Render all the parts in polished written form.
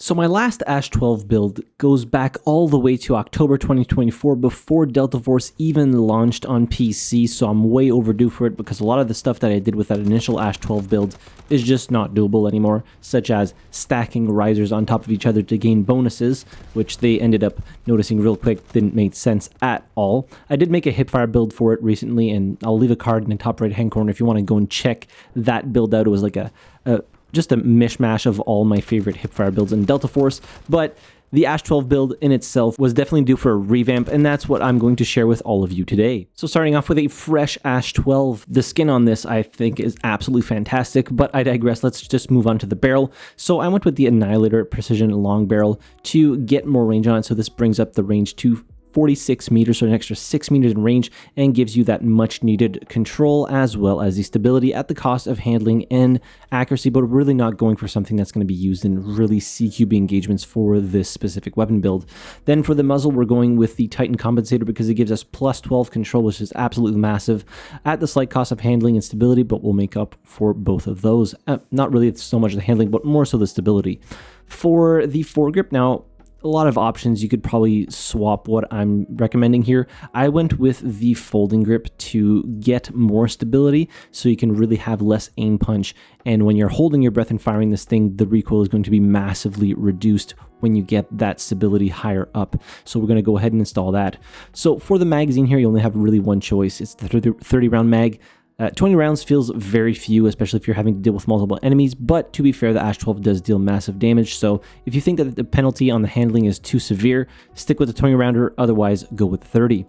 So my last ASh-12 build goes back all the way to October 2024 before Delta Force even launched on PC, so I'm way overdue for it because a lot of the stuff that I did with that initial ASh-12 build is just not doable anymore, such as stacking risers on top of each other to gain bonuses, which they ended up noticing real quick didn't make sense at all. I did make a hipfire build for it recently, and I'll leave a card in the top right hand corner if you want to go and check that build out. It was like just a mishmash of all my favorite hipfire builds in Delta Force, but the ASh-12 build in itself was definitely due for a revamp, and that's what I'm going to share with all of you today. So starting off with a fresh ASh-12, the skin on this I think is absolutely fantastic, but I digress. Let's just move on to the barrel. So I went with the Annihilator Precision Long Barrel to get more range on it, so this brings up the range to 46 meters, so an extra 6 meters in range, and gives you that much needed control as well as the stability at the cost of handling and accuracy, but really not going for something that's going to be used in really CQB engagements for this specific weapon build. Then for the muzzle, we're going with the Titan Compensator because it gives us plus 12 control, which is absolutely massive at the slight cost of handling and stability, but we'll make up for both of those. Not really so much the handling, but more so the stability. For the foregrip, now, a lot of options. You could probably swap what I'm recommending here. I went with the folding grip to get more stability so you can really have less aim punch, and when you're holding your breath and firing this thing, the recoil is going to be massively reduced when you get that stability higher up. So we're going to go ahead and install that. So for the magazine here, you only have really one choice. It's the 30 round mag. 20 rounds feels very few, especially if you're having to deal with multiple enemies, but to be fair, the ASh-12 does deal massive damage, so if you think that the penalty on the handling is too severe, stick with the 20 rounder, otherwise go with 30.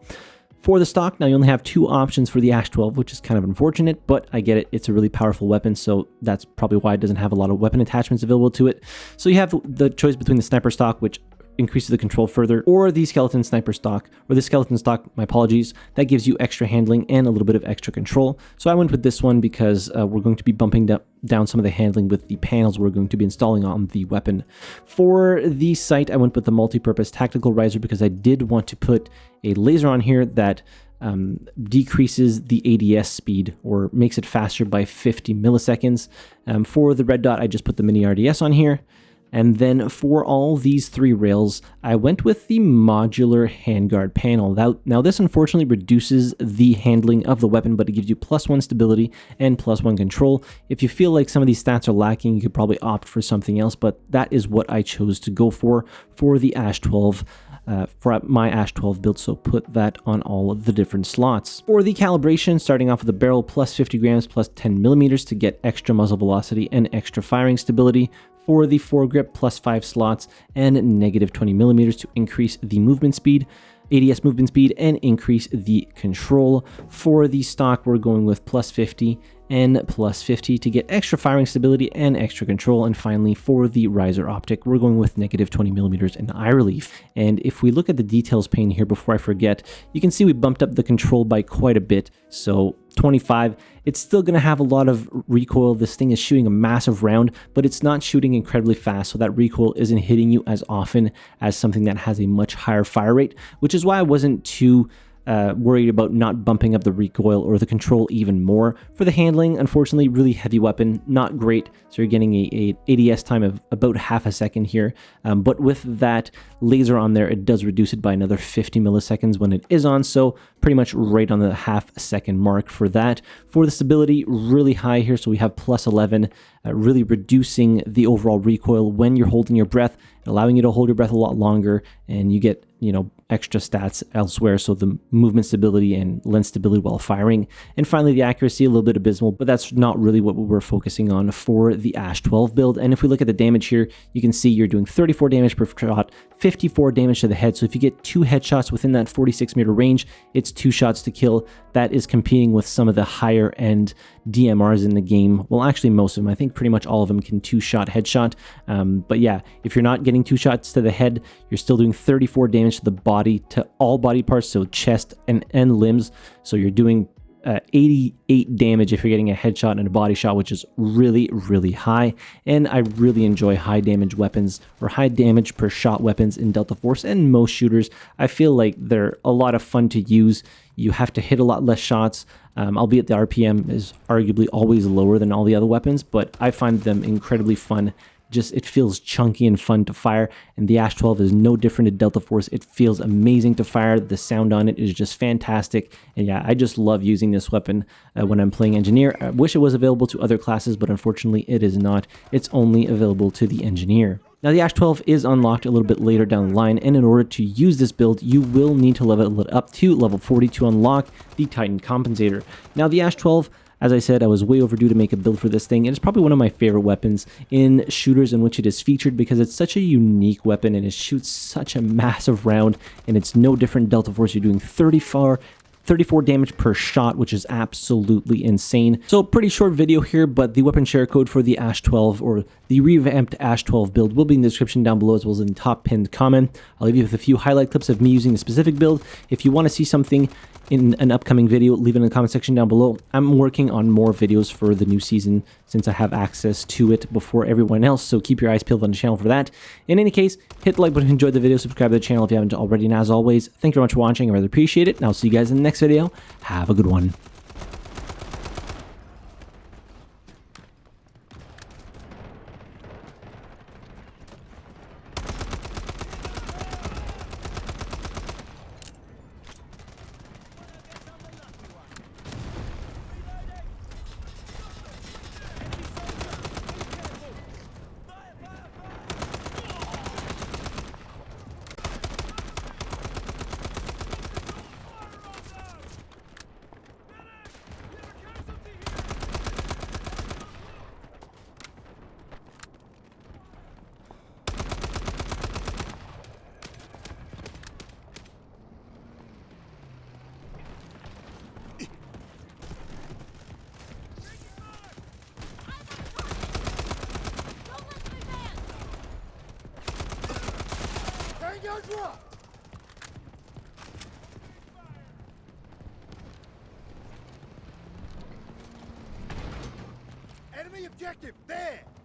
For the stock, now you only have two options for the ASh-12, which is kind of unfortunate, but I get it, it's a really powerful weapon, so that's probably why it doesn't have a lot of weapon attachments available to it. So you have the choice between the sniper stock, which increases the control further, or the skeleton sniper stock, or the skeleton stock, my apologies, that gives you extra handling and a little bit of extra control. So I went with this one because we're going to be bumping down some of the handling with the panels we're going to be installing on the weapon. For the sight, I went with the multi-purpose tactical riser because I did want to put a laser on here that decreases the ADS speed or makes it faster by 50 milliseconds. For the red dot, I just put the mini RDS on here. And then for all these three rails, I went with the modular handguard panel. Now this unfortunately reduces the handling of the weapon, but it gives you +1 stability and +1 control. If you feel like some of these stats are lacking, you could probably opt for something else, but that is what I chose to go for the ASh-12. For my ASh-12 build, so put that on all of the different slots. For the calibration, starting off with the barrel, plus 50 grams, plus 10 millimeters to get extra muzzle velocity and extra firing stability. For the foregrip, plus 5 slots and negative 20 millimeters to increase the movement speed, ADS movement speed, and increase the control. For the stock, we're going with plus 50 and plus 50 to get extra firing stability and extra control. And finally, for the riser optic, we're going with negative 20 millimeters in eye relief. And if we look at the details pane here before I forget, you can see we bumped up the control by quite a bit. So 25, it's still going to have a lot of recoil. This thing is shooting a massive round, but it's not shooting incredibly fast, so that recoil isn't hitting you as often as something that has a much higher fire rate, which is why I wasn't too worried about not bumping up the recoil or the control even more. For the handling, unfortunately, really heavy weapon, not great, so you're getting a ADS time of about half a second here, but with that laser on there, it does reduce it by another 50 milliseconds when it is on, so pretty much right on the half-second mark for that. For the stability, really high here, so we have plus 11, really reducing the overall recoil when you're holding your breath, allowing you to hold your breath a lot longer, and you get, extra stats elsewhere, so the movement stability and lens stability while firing. And finally, the accuracy, a little bit abysmal, but that's not really what we're focusing on for the ASh-12 build. And if we look at the damage here, you can see you're doing 34 damage per shot, 54 damage to the head. So if you get 2 headshots within that 46 meter range, it's 2 shots to kill. That is competing with some of the higher end DMRs in the game. Well, actually most of them, I think pretty much all of them can 2-shot headshot. But yeah, if you're not getting 2 shots to the head, you're still doing 34 damage to the body, to all body parts, so chest and limbs. So you're doing 88 damage if you're getting a headshot and a body shot, which is really, really high. And I really enjoy high damage weapons or high damage per shot weapons in Delta Force and most shooters. I feel like they're a lot of fun to use. You have to hit a lot less shots, albeit the RPM is arguably always lower than all the other weapons, but I find them incredibly fun just it feels chunky and fun to fire, and the ASh-12 is no different to Delta Force. It feels amazing to fire. The sound on it is just fantastic, and yeah, I just love using this weapon when I'm playing Engineer. I wish it was available to other classes, but unfortunately it is not. It's only available to the Engineer. Now the ASh-12 is unlocked a little bit later down the line, and in order to use this build, you will need to level it up to level 40 to unlock the Titan Compensator. Now the ASh-12, as I said, I was way overdue to make a build for this thing, and it's probably one of my favorite weapons in shooters in which it is featured because it's such a unique weapon and it shoots such a massive round, and it's no different Delta Force. You're doing 34 damage per shot, which is absolutely insane. So pretty short video here, but the weapon share code for the ASh-12 or the revamped ASh-12 build will be in the description down below, as well as in the top pinned comment. I'll leave you with a few highlight clips of me using the specific build. If you want to see something in an upcoming video, leave it in the comment section down below. I'm working on more videos for the new season since I have access to it before everyone else, so keep your eyes peeled on the channel for that. In any case, hit the like button if you enjoyed the video, subscribe to the channel if you haven't already, and as always, thank you very much for watching. I really appreciate it, and I'll see you guys in the next video. Have a good one. Enemy objective, there!